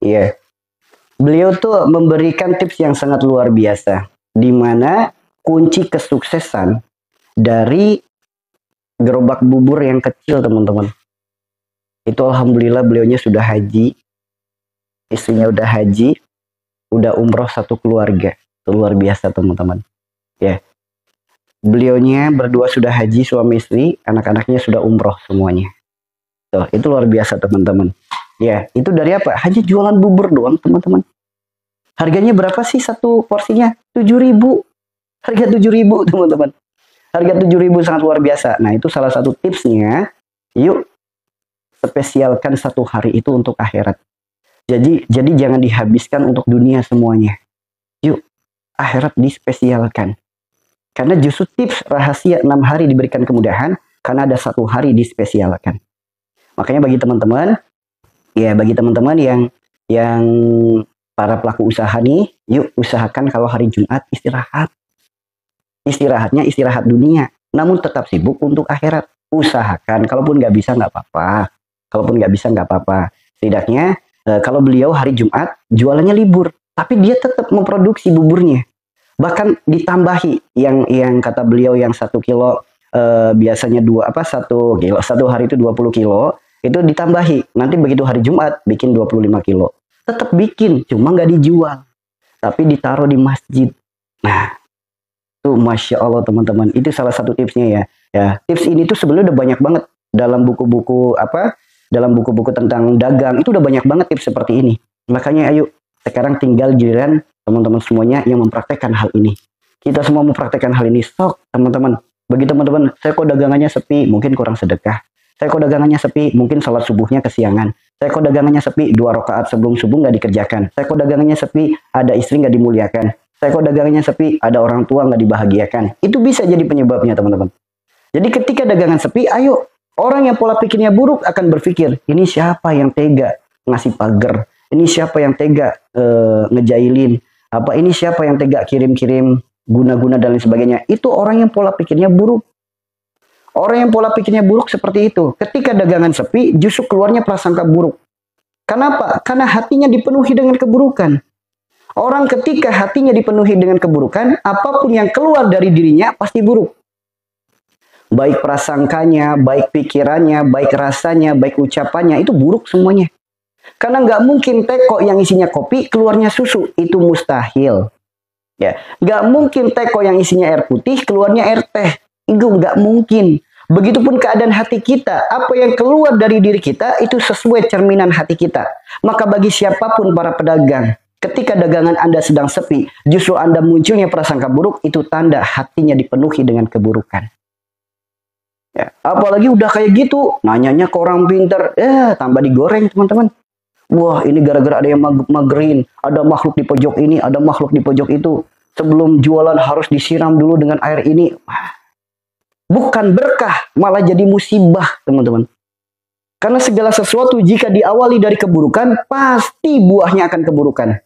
Iya. Beliau tuh memberikan tips yang sangat luar biasa, di mana kunci kesuksesan dari gerobak bubur yang kecil, teman-teman. Itu alhamdulillah beliaunya sudah haji, istrinya udah haji, udah umroh satu keluarga. Itu luar biasa, teman-teman. Ya. Beliaunya berdua sudah haji, suami istri, anak-anaknya sudah umroh semuanya. Tuh, itu luar biasa, teman-teman. Ya, itu dari apa? Hanya jualan bubur doang, teman-teman. Harganya berapa sih satu porsinya? 7.000. Harga 7.000, teman-teman. Harga 7.000 sangat luar biasa. Nah, itu salah satu tipsnya. Yuk, spesialkan satu hari itu untuk akhirat. Jadi jangan dihabiskan untuk dunia semuanya. Yuk, akhirat dispesialkan. Karena justru tips rahasia 6 hari diberikan kemudahan, karena ada satu hari dispesialkan. Makanya bagi teman-teman, ya bagi teman-teman yang para pelaku usaha nih, yuk usahakan kalau hari Jumat istirahat. Istirahatnya istirahat dunia, namun tetap sibuk untuk akhirat. Usahakan, kalaupun nggak bisa nggak apa-apa. Kalaupun nggak bisa nggak apa-apa. Setidaknya kalau beliau hari Jumat jualannya libur, tapi dia tetap memproduksi buburnya. Bahkan ditambahi yang kata beliau yang 1 kilo biasanya 1 kilo, satu hari itu 20 kilo, itu ditambahi. Nanti begitu hari Jumat bikin 25 kilo. Tetap bikin, cuma nggak dijual. Tapi ditaruh di masjid. Nah, tuh Masya Allah teman-teman. Itu salah satu tipsnya ya. Tips ini tuh sebenarnya udah banyak banget dalam buku-buku dalam buku-buku tentang dagang. Itu udah banyak banget tips seperti ini. Makanya ayo, sekarang tinggal giliran teman-teman semuanya yang mempraktekkan hal ini. Kita semua mempraktekkan hal ini. Sok teman-teman. Bagi teman-teman, saya kok dagangannya sepi, mungkin kurang sedekah. Saya kok dagangannya sepi, mungkin sholat subuhnya kesiangan. Saya kok dagangannya sepi, 2 rakaat sebelum subuh nggak dikerjakan. Saya kok dagangannya sepi, ada istri nggak dimuliakan. Saya kok dagangannya sepi, ada orang tua nggak dibahagiakan. Itu bisa jadi penyebabnya, teman-teman. Jadi ketika dagangan sepi, ayo. Orang yang pola pikirnya buruk akan berpikir, ini siapa yang tega ngasih pagar? Ini siapa yang tega ngejailin? Ini siapa yang tega kirim-kirim guna-guna dan lain sebagainya. Itu orang yang pola pikirnya buruk. Orang yang pola pikirnya buruk seperti itu. Ketika dagangan sepi, justru keluarnya prasangka buruk. Kenapa? Karena hatinya dipenuhi dengan keburukan. Orang ketika hatinya dipenuhi dengan keburukan, apapun yang keluar dari dirinya pasti buruk. Baik prasangkanya, baik pikirannya, baik rasanya, baik ucapannya, itu buruk semuanya. Karena nggak mungkin teko yang isinya kopi, keluarnya susu. Itu mustahil. Ya, nggak mungkin teko yang isinya air putih, keluarnya air teh. Itu nggak mungkin. Begitupun keadaan hati kita. Apa yang keluar dari diri kita, itu sesuai cerminan hati kita. Maka bagi siapapun para pedagang, ketika dagangan Anda sedang sepi, justru Anda munculnya prasangka buruk, itu tanda hatinya dipenuhi dengan keburukan. Ya, apalagi udah kayak gitu, nanyanya ke orang pintar, tambah digoreng teman-teman. Wah, ini gara-gara ada yang magerin, ada makhluk di pojok ini, ada makhluk di pojok itu. Sebelum jualan harus disiram dulu dengan air ini. Bukan berkah, malah jadi musibah teman-teman. Karena segala sesuatu jika diawali dari keburukan, pasti buahnya akan keburukan.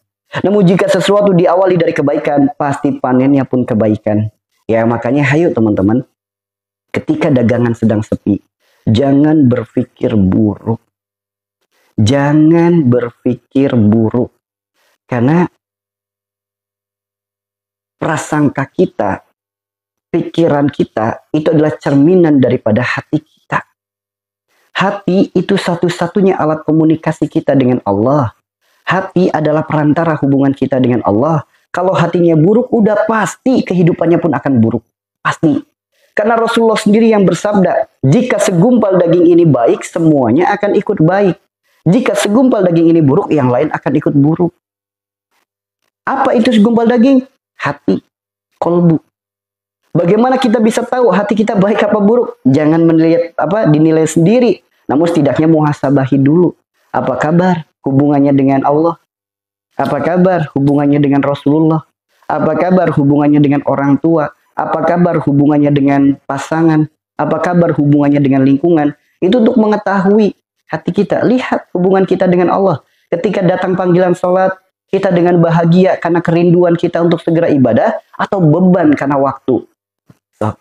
Namun jika sesuatu diawali dari kebaikan, pasti panennya pun kebaikan. Ya makanya hayo teman-teman. Ketika dagangan sedang sepi, jangan berpikir buruk. Jangan berpikir buruk. Karena prasangka kita, pikiran kita, itu adalah cerminan daripada hati kita. Hati itu satu-satunya alat komunikasi kita dengan Allah. Hati adalah perantara hubungan kita dengan Allah. Kalau hatinya buruk, udah pasti kehidupannya pun akan buruk. Pasti. Karena Rasulullah sendiri yang bersabda, jika segumpal daging ini baik, semuanya akan ikut baik. Jika segumpal daging ini buruk, yang lain akan ikut buruk. Apa itu segumpal daging? Hati, kolbu. Bagaimana kita bisa tahu hati kita baik apa buruk? Jangan dinilai sendiri. Namun setidaknya muhasabahi dulu. Apa kabar hubungannya dengan Allah? Apa kabar hubungannya dengan Rasulullah? Apa kabar hubungannya dengan orang tua? Apa kabar hubungannya dengan pasangan? Apa kabar hubungannya dengan lingkungan? Itu untuk mengetahui hati kita. Lihat hubungan kita dengan Allah. Ketika datang panggilan sholat, kita dengan bahagia karena kerinduan kita untuk segera ibadah, atau beban karena waktu. So,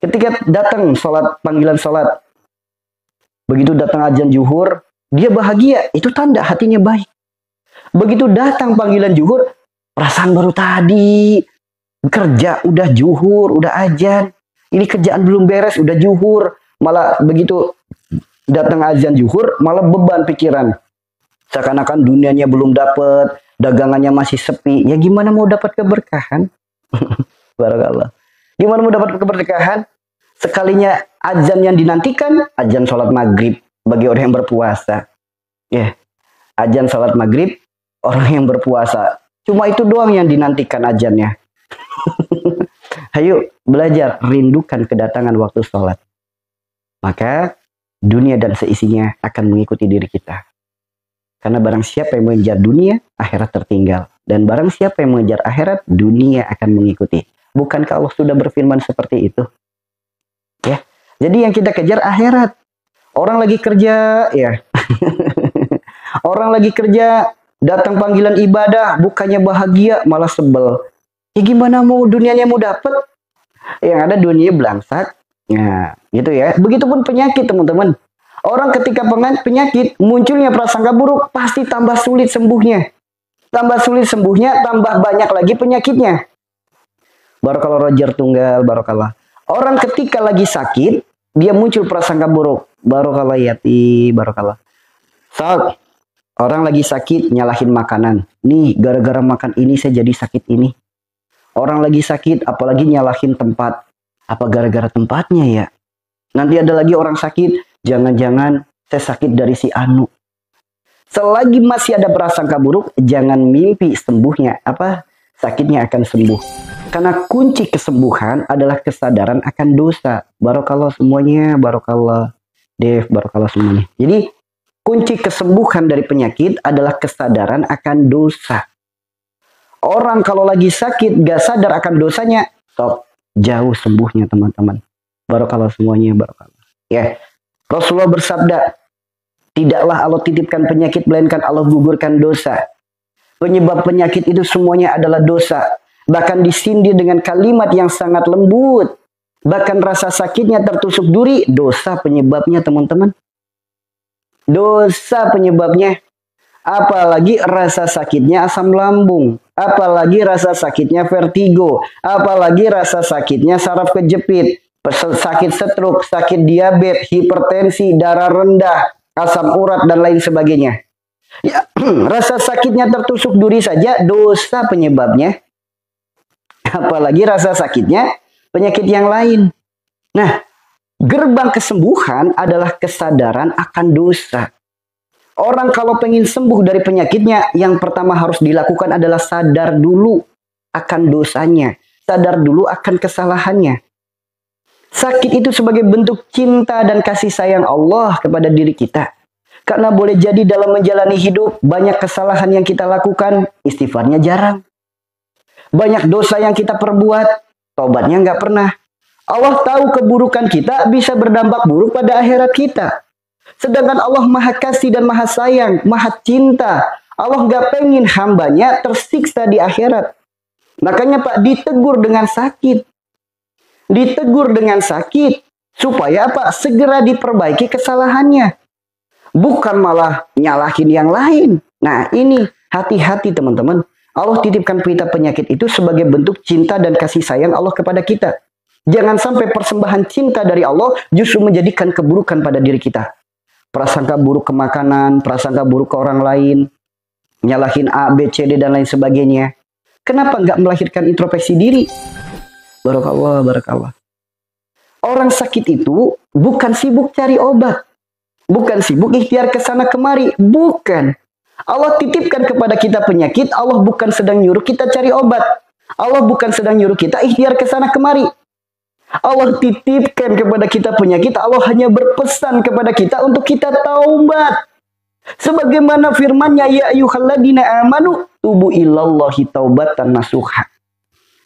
ketika datang panggilan sholat, begitu datang azan zuhur, dia bahagia, itu tanda hatinya baik. Begitu datang panggilan zuhur, perasaan baru tadi, kerja udah zuhur, udah azan, ini kerjaan belum beres, udah zuhur, malah begitu datang azan zuhur, malah beban pikiran. Seakan-akan dunianya belum dapat, dagangannya masih sepi. Ya gimana mau dapat keberkahan? Barakallah. Gimana mau dapat keberkahan? Sekalinya azan yang dinantikan, azan sholat maghrib bagi orang yang berpuasa. Ya, azan sholat maghrib orang yang berpuasa. Cuma itu doang yang dinantikan azannya. Ayo belajar, rindukan kedatangan waktu sholat. Maka dunia dan seisinya akan mengikuti diri kita. Karena barang siapa yang mengejar dunia, akhirat tertinggal. Dan barang siapa yang mengejar akhirat, dunia akan mengikuti. Bukankah Allah sudah berfirman seperti itu? Ya, jadi yang kita kejar akhirat. Orang lagi kerja, ya. Orang lagi kerja, datang panggilan ibadah, bukannya bahagia, malah sebel. Ya gimana mau dunianya mau dapat? Yang ada dunia belangsak. Nah, gitu ya. Begitupun penyakit, teman-teman. Orang ketika penyakit, munculnya prasangka buruk, pasti tambah sulit sembuhnya. Tambah sulit sembuhnya, tambah banyak lagi penyakitnya. Barakallah Roger Tunggal, barakallah. Orang ketika lagi sakit, dia muncul prasangka buruk. Barakallah Yati, barakallah. Saat orang lagi sakit, nyalahin makanan. Nih, gara-gara makan ini saya jadi sakit ini. Orang lagi sakit, apalagi nyalahin tempat. Apa gara-gara tempatnya ya? Nanti ada lagi orang sakit, jangan-jangan saya sakit dari si Anu. Selagi masih ada prasangka buruk, jangan mimpi sembuhnya. Sakitnya akan sembuh. Karena kunci kesembuhan adalah kesadaran akan dosa. Barakallah semuanya, barakallah Dev, barakallah semuanya. Jadi kunci kesembuhan dari penyakit adalah kesadaran akan dosa. Orang kalau lagi sakit gak sadar akan dosanya, stop, jauh sembuhnya teman-teman. Barakallah semuanya, barakallah. Ya, Rasulullah bersabda, tidaklah Allah titipkan penyakit melainkan Allah gugurkan dosa. Penyebab penyakit itu semuanya adalah dosa. Bahkan disindir dengan kalimat yang sangat lembut. Bahkan rasa sakitnya tertusuk duri. Dosa penyebabnya teman-teman. Dosa penyebabnya. Apalagi rasa sakitnya asam lambung. Apalagi rasa sakitnya vertigo. Apalagi rasa sakitnya saraf kejepit. Sakit stroke, sakit diabetes, hipertensi, darah rendah, asam urat, dan lain sebagainya. Ya, rasa sakitnya tertusuk duri saja dosa penyebabnya. Apalagi rasa sakitnya penyakit yang lain. Nah, gerbang kesembuhan adalah kesadaran akan dosa. Orang kalau pengen sembuh dari penyakitnya, yang pertama harus dilakukan adalah sadar dulu akan dosanya. Sadar dulu akan kesalahannya. Sakit itu sebagai bentuk cinta dan kasih sayang Allah kepada diri kita. Karena boleh jadi dalam menjalani hidup, banyak kesalahan yang kita lakukan, istighfarnya jarang. Banyak dosa yang kita perbuat, tobatnya nggak pernah. Allah tahu keburukan kita bisa berdampak buruk pada akhirat kita. Sedangkan Allah maha kasih dan maha sayang, maha cinta. Allah nggak pengen hambanya tersiksa di akhirat. Makanya Pak, ditegur dengan sakit. Ditegur dengan sakit. Supaya apa? Segera diperbaiki kesalahannya. Bukan malah nyalahin yang lain. Nah ini, hati-hati teman-teman. Allah titipkan kita penyakit itu sebagai bentuk cinta dan kasih sayang Allah kepada kita. Jangan sampai persembahan cinta dari Allah justru menjadikan keburukan pada diri kita. Prasangka buruk ke makanan, prasangka buruk ke orang lain, nyalahin A, B, C, D, dan lain sebagainya. Kenapa nggak melahirkan introspeksi diri? Barakallah, barakallah. Orang sakit itu bukan sibuk cari obat. Bukan sibuk ikhtiar ke sana kemari. Bukan. Allah titipkan kepada kita penyakit. Allah bukan sedang nyuruh kita cari obat. Allah bukan sedang nyuruh kita ikhtiar ke sana kemari. Allah titipkan kepada kita penyakit. Allah hanya berpesan kepada kita untuk kita taubat. Sebagaimana firman-Nya, ya ayyuhalladzina amanu tubu ilallahi taubatan nasuha.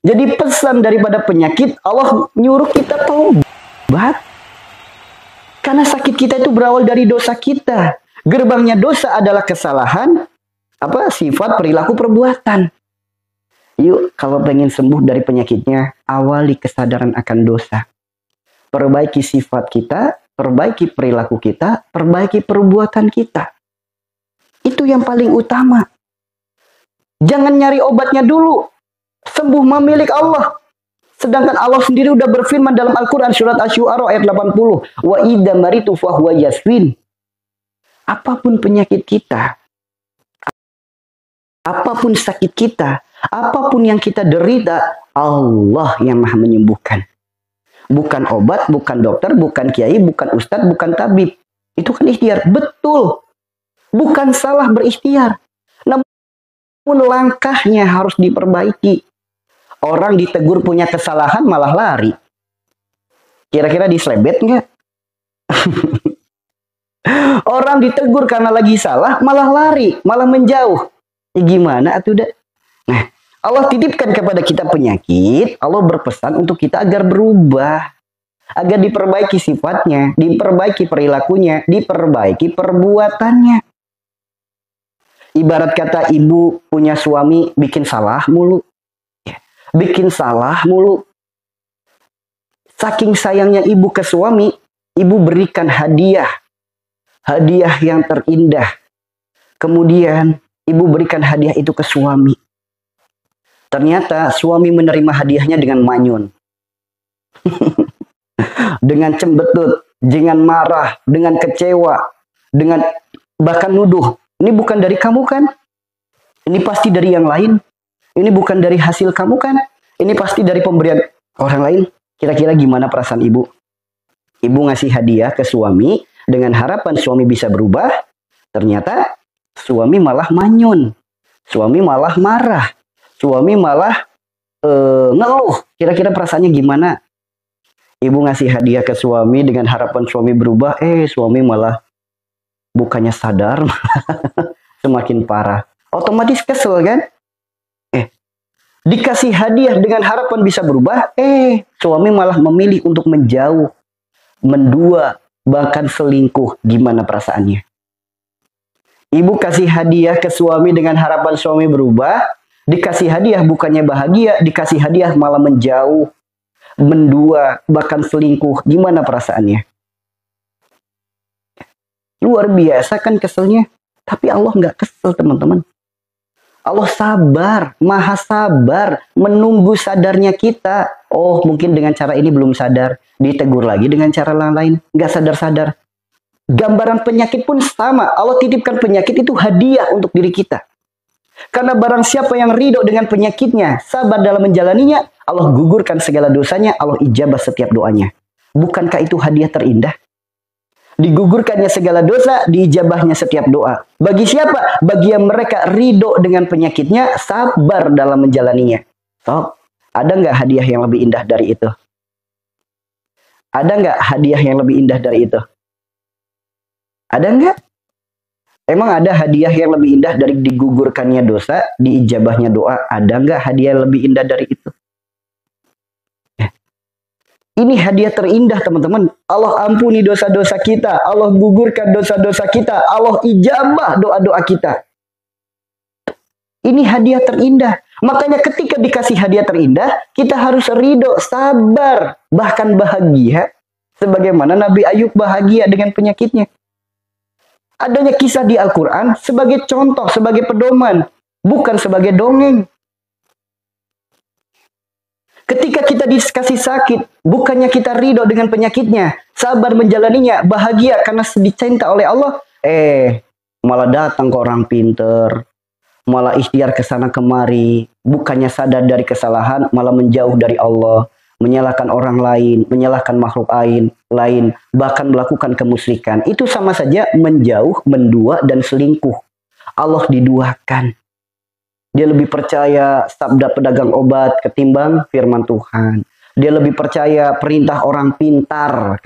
Jadi pesan daripada penyakit, Allah nyuruh kita taubat. Karena sakit kita itu berawal dari dosa kita. Gerbangnya dosa adalah kesalahan, sifat, perilaku, perbuatan. Yuk, kalau pengen sembuh dari penyakitnya, awali kesadaran akan dosa. Perbaiki sifat kita, perbaiki perilaku kita, perbaiki perbuatan kita. Itu yang paling utama. Jangan nyari obatnya dulu. Sembuh mah milik Allah. Sedangkan Allah sendiri udah berfirman dalam Al-Quran surat Asy-Syu'ara ayat 80. Wa idza maritu fahuwa yasfin. Apapun penyakit kita, apapun sakit kita, apapun yang kita derita, Allah yang maha menyembuhkan. Bukan obat, bukan dokter, bukan kiai, bukan ustadz, bukan tabib. Itu kan ikhtiar. Betul. Bukan salah berikhtiar. Namun langkahnya harus diperbaiki. Orang ditegur punya kesalahan malah lari. Kira-kira diselebet nggak? Orang ditegur karena lagi salah malah lari, malah menjauh. Gimana atuh dah? Nah, Allah titipkan kepada kita penyakit. Allah berpesan untuk kita agar berubah. Agar diperbaiki sifatnya, diperbaiki perilakunya, diperbaiki perbuatannya. Ibarat kata ibu punya suami bikin salah mulu. Bikin salah mulu. Saking sayangnya ibu ke suami, ibu berikan hadiah. Hadiah yang terindah. Kemudian ibu berikan hadiah itu ke suami. Ternyata suami menerima hadiahnya dengan manyun. Dengan cembetut, dengan marah, dengan kecewa, dengan bahkan nuduh. Ini bukan dari kamu kan? Ini pasti dari yang lain. Ini bukan dari hasil kamu kan? Ini pasti dari pemberian orang lain. Kira-kira gimana perasaan ibu? Ibu ngasih hadiah ke suami dengan harapan suami bisa berubah. Ternyata suami malah manyun. Suami malah marah. Suami malah ngeluh. Kira-kira perasaannya gimana? Ibu ngasih hadiah ke suami dengan harapan suami berubah. Suami malah bukannya sadar, semakin parah. Otomatis kesel kan? Dikasih hadiah dengan harapan bisa berubah. Suami malah memilih untuk menjauh, mendua, bahkan selingkuh. Gimana perasaannya? Ibu kasih hadiah ke suami dengan harapan suami berubah. Dikasih hadiah bukannya bahagia, dikasih hadiah malah menjauh, mendua, bahkan selingkuh. Gimana perasaannya? Luar biasa kan keselnya. Tapi Allah nggak kesel teman-teman. Allah sabar, maha sabar, menunggu sadarnya kita. Oh mungkin dengan cara ini belum sadar. Ditegur lagi dengan cara lain. Nggak sadar-sadar. Gambaran penyakit pun sama. Allah titipkan penyakit itu hadiah untuk diri kita. Karena barang siapa yang ridho dengan penyakitnya, sabar dalam menjalaninya, Allah gugurkan segala dosanya, Allah ijabah setiap doanya. Bukankah itu hadiah terindah? Digugurkannya segala dosa, diijabahnya setiap doa. Bagi siapa? Bagi yang mereka ridho dengan penyakitnya, sabar dalam menjalaninya. So, ada nggak hadiah yang lebih indah dari itu? Ada nggak hadiah yang lebih indah dari itu? Ada nggak? Emang ada hadiah yang lebih indah dari digugurkannya dosa, diijabahnya doa? Ada nggak hadiah yang lebih indah dari itu? Ini hadiah terindah teman-teman. Allah ampuni dosa-dosa kita. Allah gugurkan dosa-dosa kita. Allah ijabah doa-doa kita. Ini hadiah terindah. Makanya ketika dikasih hadiah terindah, kita harus ridho, sabar, bahkan bahagia. Sebagaimana Nabi Ayub bahagia dengan penyakitnya. Adanya kisah di Al-Quran sebagai contoh, sebagai pedoman. Bukan sebagai dongeng. Ketika kita dikasih sakit, bukannya kita ridho dengan penyakitnya, sabar menjalaninya, bahagia karena dicinta oleh Allah, malah datang ke orang pinter, malah ikhtiar ke sana kemari, bukannya sadar dari kesalahan, malah menjauh dari Allah, menyalahkan orang lain, menyalahkan makhluk lain, bahkan melakukan kemusyrikan. Itu sama saja menjauh, mendua, dan selingkuh. Allah diduakan. Dia lebih percaya sabda pedagang obat ketimbang firman Tuhan. Dia lebih percaya perintah orang pintar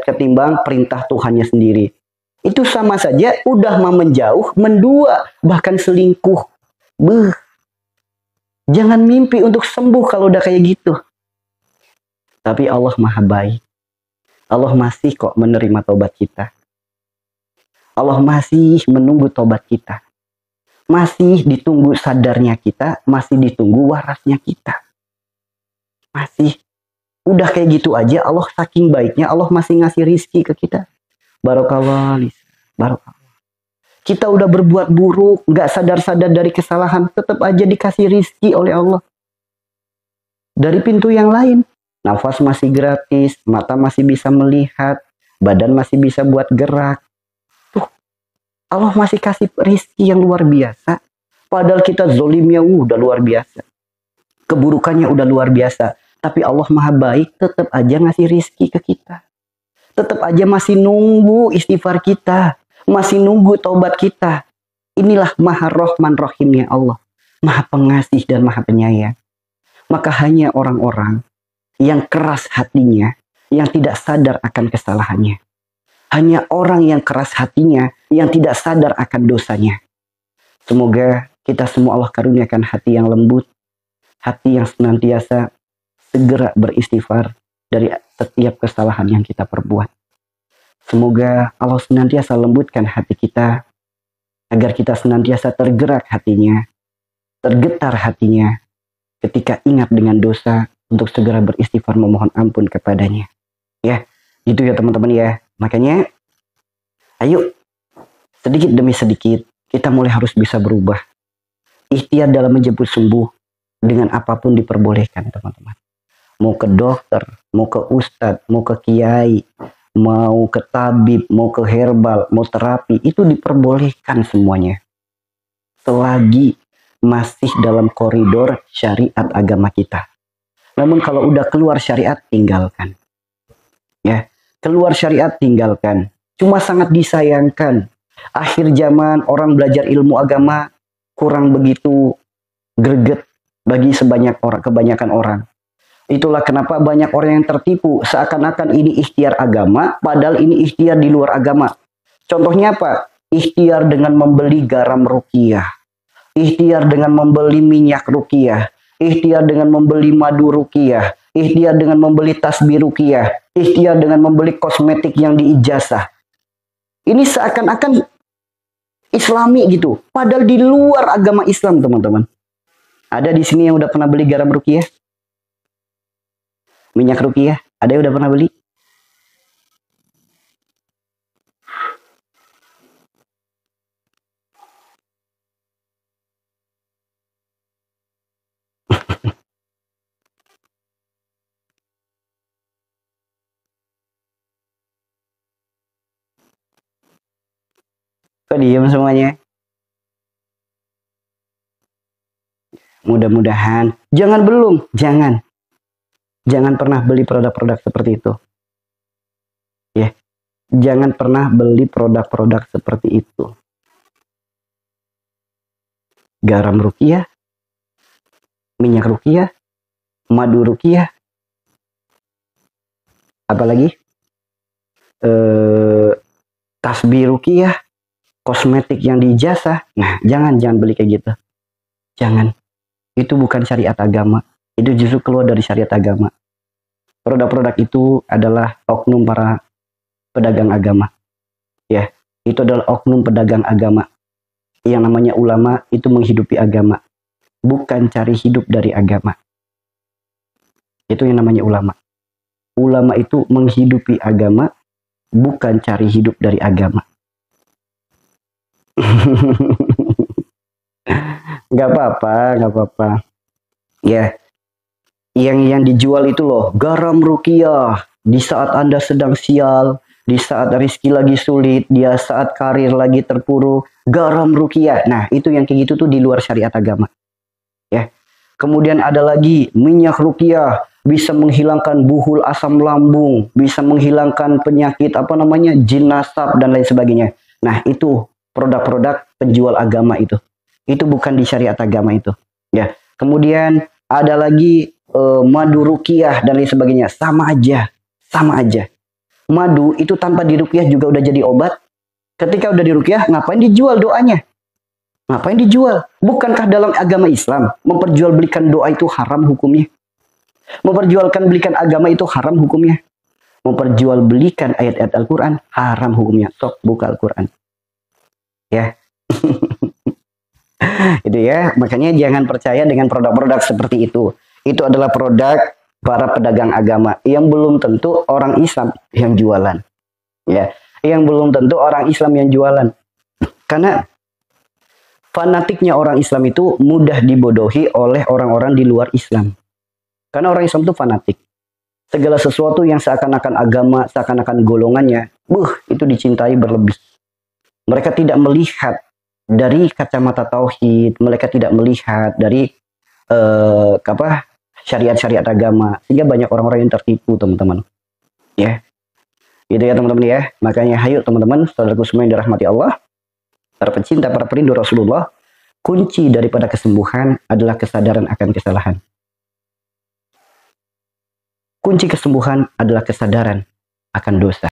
ketimbang perintah Tuhannya sendiri. Itu sama saja udah mau menjauh, mendua, bahkan selingkuh. Jangan mimpi untuk sembuh kalau udah kayak gitu. Tapi Allah maha baik. Allah masih kok menerima tobat kita. Allah masih menunggu tobat kita. Masih ditunggu sadarnya kita, masih ditunggu warasnya kita. Masih. Udah kayak gitu aja, Allah saking baiknya, Allah masih ngasih rizki ke kita. Barakallah. Barakallah. Kita udah berbuat buruk, nggak sadar-sadar dari kesalahan, tetap aja dikasih rizki oleh Allah. Dari pintu yang lain, nafas masih gratis, mata masih bisa melihat, badan masih bisa buat gerak. Tuh, Allah masih kasih rizki yang luar biasa. Padahal kita zolimnya udah luar biasa. Keburukannya udah luar biasa. Tapi Allah maha baik, tetap aja ngasih rizki ke kita. Tetap aja masih nunggu istighfar kita. Masih nunggu taubat kita. Inilah maha rohman rohimnya Allah. Maha pengasih dan maha penyayang. Maka hanya orang-orang yang keras hatinya, yang tidak sadar akan kesalahannya. Hanya orang yang keras hatinya, yang tidak sadar akan dosanya. Semoga kita semua Allah karuniakan hati yang lembut, hati yang senantiasa segera beristighfar dari setiap kesalahan yang kita perbuat. Semoga Allah senantiasa lembutkan hati kita, agar kita senantiasa tergerak hatinya, tergetar hatinya, ketika ingat dengan dosa, untuk segera beristighfar memohon ampun kepadanya. Ya, itu ya teman-teman ya. Makanya, ayo, sedikit demi sedikit, kita mulai harus bisa berubah. Ikhtiar dalam menjemput sembuh, dengan apapun diperbolehkan teman-teman. Mau ke dokter, mau ke ustadz, mau ke kiai, mau ke tabib, mau ke herbal, mau terapi, itu diperbolehkan semuanya. Selagi masih dalam koridor syariat agama kita. Namun kalau udah keluar syariat, tinggalkan. Ya, keluar syariat, tinggalkan. Cuma sangat disayangkan. Akhir zaman orang belajar ilmu agama kurang begitu greget bagi kebanyakan orang. Itulah kenapa banyak orang yang tertipu. Seakan-akan ini ikhtiar agama, padahal ini ikhtiar di luar agama. Contohnya apa? Ikhtiar dengan membeli garam ruqyah. Ikhtiar dengan membeli minyak ruqyah, ikhtiar dengan membeli madu ruqyah, ikhtiar dengan membeli tasbih ruqyah, ikhtiar dengan membeli kosmetik yang diijazah. Ini seakan-akan Islami gitu, padahal di luar agama Islam teman-teman. Ada di sini yang udah pernah beli garam ruqyah? Minyak ruqyah? Ada yang udah pernah beli? Kok diem semuanya? Mudah-mudahan. Jangan belum. Jangan. Jangan pernah beli produk-produk seperti itu. Ya. Jangan pernah beli produk-produk seperti itu. Garam ruqyah, minyak ruqyah, madu ruqyah, apalagi tasbih ruqyah, kosmetik yang diijazah. Nah, jangan beli kayak gitu. Jangan. Itu bukan syariat agama. Itu justru keluar dari syariat agama. Produk-produk itu adalah oknum para pedagang agama. Ya, itu adalah oknum pedagang agama. Yang namanya ulama itu menghidupi agama. Bukan cari hidup dari agama. Itu yang namanya ulama. Ulama itu menghidupi agama, bukan cari hidup dari agama. Gak apa-apa. Ya, yang dijual itu loh, garam ruqyah. Di saat Anda sedang sial, di saat rezeki lagi sulit, dia saat karir lagi terpuruk, garam ruqyah. Nah, itu yang kayak gitu tuh di luar syariat agama. Ya. Kemudian ada lagi minyak ruqyah, bisa menghilangkan buhul asam lambung, bisa menghilangkan penyakit jin nasab dan lain sebagainya. Nah, itu produk-produk penjual agama itu. Itu bukan di syariat agama itu. Ya. Kemudian ada lagi madu ruqyah dan lain sebagainya. Sama aja. Madu itu tanpa diruqyah juga udah jadi obat. Ketika udah diruqyah, ngapain dijual doanya? Ngapain dijual? Bukankah dalam agama Islam memperjualbelikan doa itu haram hukumnya? Memperjualbelikan agama itu haram hukumnya? Memperjualbelikan ayat-ayat Al-Quran haram hukumnya. Sok buka Al-Quran. Ya. Itu ya. Makanya jangan percaya dengan produk-produk seperti itu. Itu adalah produk para pedagang agama yang belum tentu orang Islam yang jualan. Ya. Yang belum tentu orang Islam yang jualan. Karena fanatiknya orang Islam itu mudah dibodohi oleh orang-orang di luar Islam. Karena orang Islam itu fanatik. Segala sesuatu yang seakan-akan agama, seakan-akan golongannya, itu dicintai berlebih. Mereka tidak melihat dari kacamata tauhid, mereka tidak melihat dari syariat-syariat agama, sehingga banyak orang-orang yang tertipu, teman-teman. Ya, gitu ya teman-teman ya. Makanya hayo teman-teman, saudaraku semua yang dirahmati Allah, para pecinta, para perindu Rasulullah, kunci daripada kesembuhan adalah kesadaran akan kesalahan. Kunci kesembuhan adalah kesadaran akan dosa.